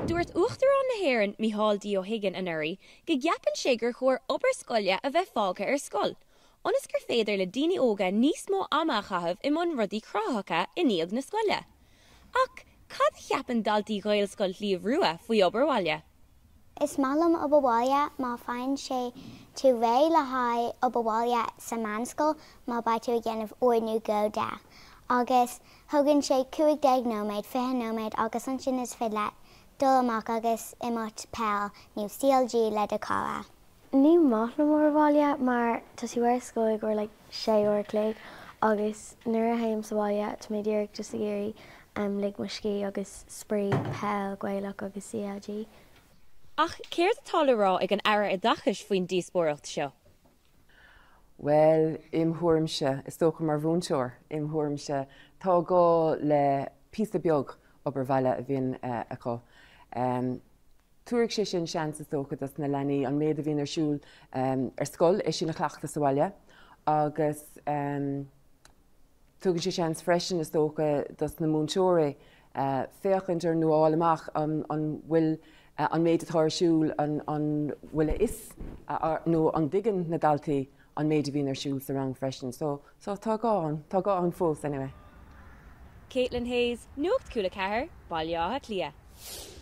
Dúirt uachtar an na hÉireann Mícheál O'Higgin an Uri go gceapann sé gur chóir obair scoile a bheith fágtha ar scoil. Ionas gur féidir le daoine óga níos mó ama a chaithfh i mbun rudaí cráthacha i níomh na scoile. Ach, cad a cheapann daltaí gaeil scoil líomh rua faoi obair Bhaile? Is málam obair Bhaile má féin sé tú ré le haid obair Bhaile sa manscoil má ba tú a dhéanamh uairnú go de. Agus thugann sé 15 nóiméad, 20 nóiméad agus an sin is fi le dul amach agus imot pell níl scéal le de cara. Ní maith na mór Bhaile mar tá si bhar scoil gur le 6 uair cléig agus nuair a haim sa Bhaile tá mé díreach just a géirí le muiscí agus sprí pell gaeilge agus CLG. Ach, céir atá le rá ag an Aire Oideachais faoin díospóireacht seo? Well, imthuaimse, is tócha mar bhúnseoir, imthuaimse, tá gá le píosa beag obair Bhaile a bhíonn acu. Tuaireadh sé sin seans is tócha das na leanaí an méad a bhíonn ar siúl ar scoil é sin na cleachta sa Bhaile, agus tugann sé seans freisin is tócha das na múnseoirí féachant ar nuáil amach an bhfuil an méid atá ar siúl an bhfuil is nó an digan na daltaí an méid a bhíonn ar siúl sa rang freisin. So tá gá an fós anyway. Katelyn Hayes, Nuacht Cúla4, Baile Átha Cliath.